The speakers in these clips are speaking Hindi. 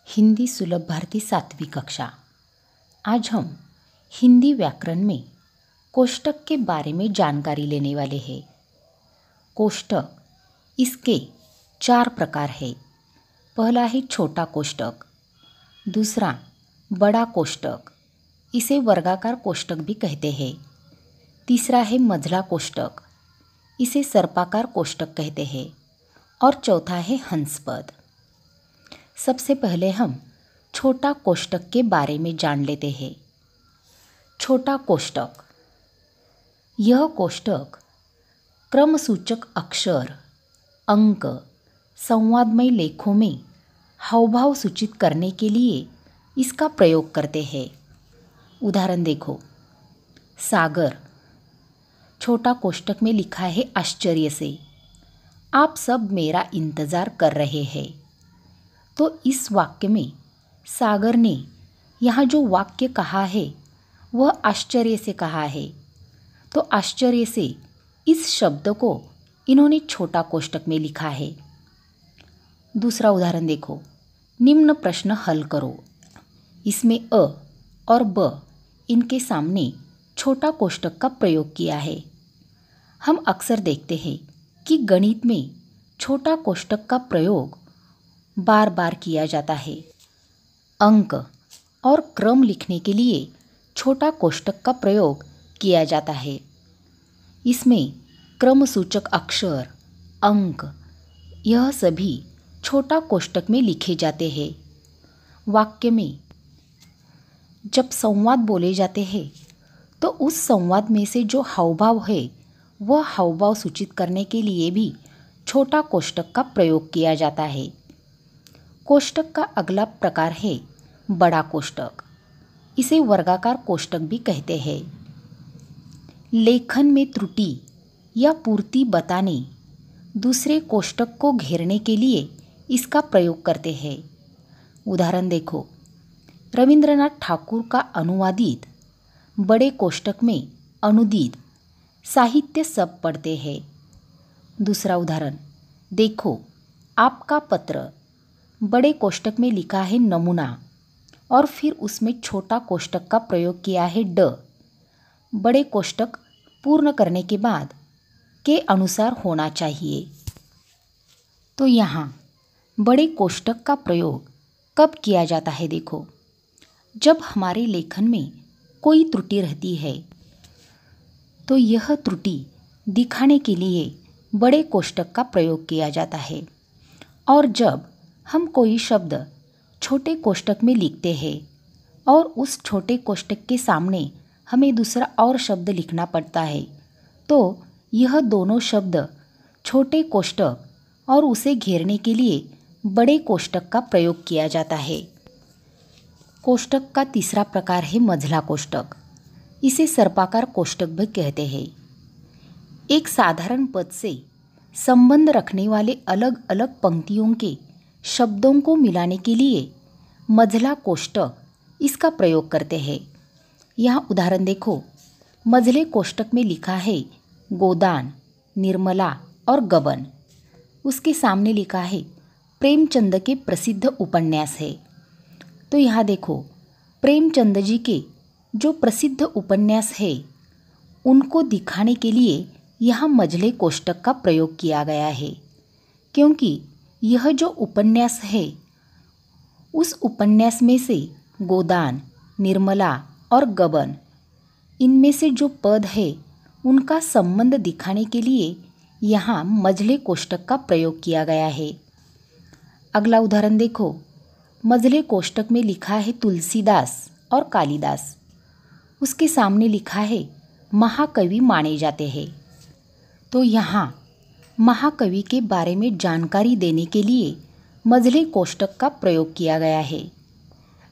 हिंदी सुलभ भारती 7वीं कक्षा। आज हम हिंदी व्याकरण में कोष्टक के बारे में जानकारी लेने वाले हैं। कोष्टक, इसके 4 प्रकार है। पहला है छोटा कोष्टक, दूसरा बड़ा कोष्टक, इसे वर्गाकार कोष्टक भी कहते हैं। तीसरा है मझला कोष्टक, इसे सर्पाकार कोष्टक कहते हैं। और चौथा है हंसपद। सबसे पहले हम छोटा कोष्टक के बारे में जान लेते हैं। छोटा कोष्टक, यह कोष्टक क्रमसूचक अक्षर, अंक, संवादमय लेखों में हावभाव सूचित करने के लिए इसका प्रयोग करते हैं। उदाहरण देखो, सागर, छोटा कोष्टक में लिखा है आश्चर्य से, आप सब मेरा इंतज़ार कर रहे हैं। तो इस वाक्य में सागर ने यहाँ जो वाक्य कहा है वह आश्चर्य से कहा है। तो आश्चर्य से इस शब्द को इन्होंने छोटा कोष्टक में लिखा है। दूसरा उदाहरण देखो, निम्न प्रश्न हल करो। इसमें अ और ब इनके सामने छोटा कोष्टक का प्रयोग किया है। हम अक्सर देखते हैं कि गणित में छोटा कोष्टक का प्रयोग बार बार किया जाता है। अंक और क्रम लिखने के लिए छोटा कोष्टक का प्रयोग किया जाता है। इसमें क्रमसूचक अक्षर, अंक, यह सभी छोटा कोष्टक में लिखे जाते हैं। वाक्य में जब संवाद बोले जाते हैं तो उस संवाद में से जो हावभाव है वह हावभाव सूचित करने के लिए भी छोटा कोष्टक का प्रयोग किया जाता है। कोष्टक का अगला प्रकार है बड़ा कोष्टक, इसे वर्गाकार कोष्टक भी कहते हैं। लेखन में त्रुटि या पूर्ति बताने दूसरे कोष्टक को घेरने के लिए इसका प्रयोग करते हैं। उदाहरण देखो, रविंद्रनाथ ठाकुर का अनुवादित बड़े कोष्टक में अनुदित साहित्य सब पढ़ते हैं। दूसरा उदाहरण देखो, आपका पत्र, बड़े कोष्टक में लिखा है नमूना और फिर उसमें छोटा कोष्टक का प्रयोग किया है ड। बड़े कोष्टक पूर्ण करने के बाद के अनुसार होना चाहिए। तो यहाँ बड़े कोष्टक का प्रयोग कब किया जाता है? देखो, जब हमारे लेखन में कोई त्रुटि रहती है तो यह त्रुटि दिखाने के लिए बड़े कोष्टक का प्रयोग किया जाता है। और जब हम कोई शब्द छोटे कोष्टक में लिखते हैं और उस छोटे कोष्टक के सामने हमें दूसरा और शब्द लिखना पड़ता है तो यह दोनों शब्द छोटे कोष्टक और उसे घेरने के लिए बड़े कोष्टक का प्रयोग किया जाता है। कोष्टक का तीसरा प्रकार है मझला कोष्टक, इसे सर्पाकार कोष्टक भी कहते हैं। एक साधारण पद से संबंध रखने वाले अलग अलग पंक्तियों के शब्दों को मिलाने के लिए मझला कोष्टक इसका प्रयोग करते हैं। यहाँ उदाहरण देखो, मझले कोष्टक में लिखा है गोदान, निर्मला और गबन। उसके सामने लिखा है प्रेमचंद के प्रसिद्ध उपन्यास है। तो यहाँ देखो, प्रेमचंद जी के जो प्रसिद्ध उपन्यास है उनको दिखाने के लिए यहाँ मझले कोष्टक का प्रयोग किया गया है, क्योंकि यह जो उपन्यास है उस उपन्यास में से गोदान, निर्मला और गबन, इनमें से जो पद है उनका संबंध दिखाने के लिए यहाँ मझले कोष्टक का प्रयोग किया गया है। अगला उदाहरण देखो, मझले कोष्टक में लिखा है तुलसीदास और कालिदास। उसके सामने लिखा है महाकवि माने जाते हैं। तो यहाँ महाकवि के बारे में जानकारी देने के लिए मझले कोष्टक का प्रयोग किया गया है,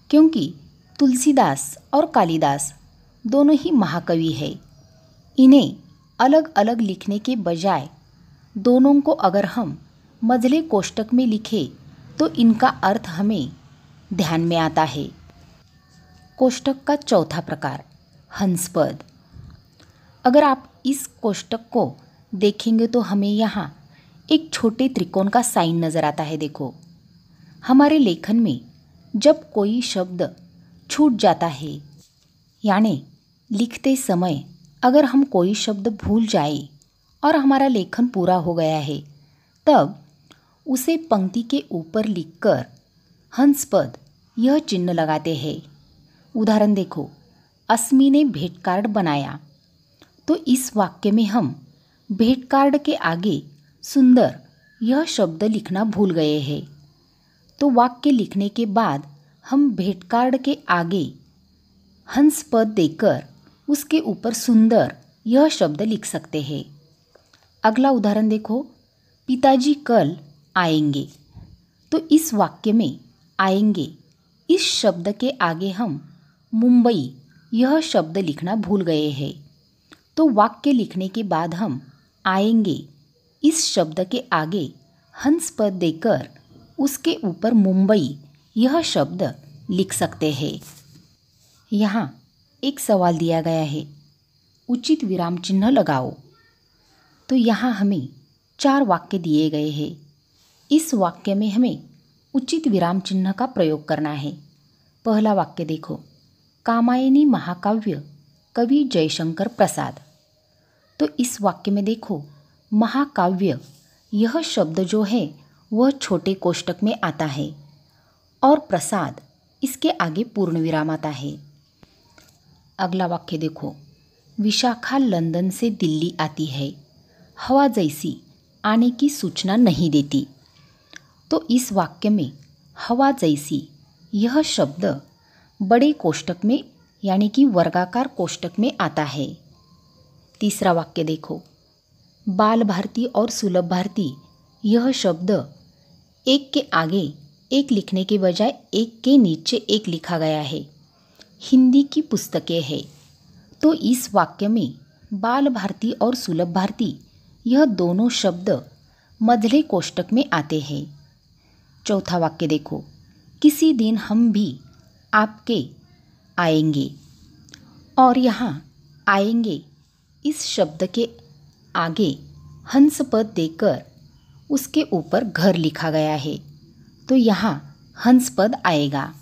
क्योंकि तुलसीदास और कालिदास दोनों ही महाकवि हैं। इन्हें अलग अलग लिखने के बजाय दोनों को अगर हम मझले कोष्टक में लिखें तो इनका अर्थ हमें ध्यान में आता है। कोष्टक का चौथा प्रकार हंसपद। अगर आप इस कोष्टक को देखेंगे तो हमें यहाँ एक छोटे त्रिकोण का साइन नज़र आता है। देखो, हमारे लेखन में जब कोई शब्द छूट जाता है, यानी लिखते समय अगर हम कोई शब्द भूल जाए और हमारा लेखन पूरा हो गया है, तब उसे पंक्ति के ऊपर लिखकर हंस पद यह चिन्ह लगाते हैं। उदाहरण देखो, अस्मी ने भेंट कार्ड बनाया। तो इस वाक्य में हम भेंट कार्ड के आगे सुंदर यह शब्द लिखना भूल गए हैं। तो वाक्य लिखने के बाद हम भेंट कार्ड के आगे हंस पद देकर उसके ऊपर सुंदर यह शब्द लिख सकते हैं। अगला उदाहरण देखो, पिताजी कल आएंगे। तो इस वाक्य में आएंगे इस शब्द के आगे हम मुंबई यह शब्द लिखना भूल गए हैं। तो वाक्य लिखने के बाद हम आएंगे इस शब्द के आगे हंस पद देकर उसके ऊपर मुंबई यह शब्द लिख सकते हैं। यहाँ एक सवाल दिया गया है, उचित विराम चिन्ह लगाओ। तो यहाँ हमें 4 वाक्य दिए गए हैं। इस वाक्य में हमें उचित विराम चिन्ह का प्रयोग करना है। पहला वाक्य देखो, कामायनी महाकाव्य कवि जयशंकर प्रसाद। तो इस वाक्य में देखो, महाकाव्य यह शब्द जो है वह छोटे कोष्टक में आता है और प्रसाद इसके आगे पूर्ण विराम आता है। अगला वाक्य देखो, विशाखा लंदन से दिल्ली आती है, हवा जैसी आने की सूचना नहीं देती। तो इस वाक्य में हवा जैसी यह शब्द बड़े कोष्टक में यानी कि वर्गाकार कोष्टक में आता है। तीसरा वाक्य देखो, बाल भारती और सुलभ भारती यह शब्द एक के आगे एक लिखने के बजाय एक के नीचे एक लिखा गया है। हिंदी की पुस्तकें हैं। तो इस वाक्य में बाल भारती और सुलभ भारती यह दोनों शब्द मझले कोष्टक में आते हैं। चौथा वाक्य देखो, किसी दिन हम भी आपके आएंगे। और यहाँ आएंगे इस शब्द के आगे हंस पद देकर उसके ऊपर घर लिखा गया है। तो यहाँ हंस पद आएगा।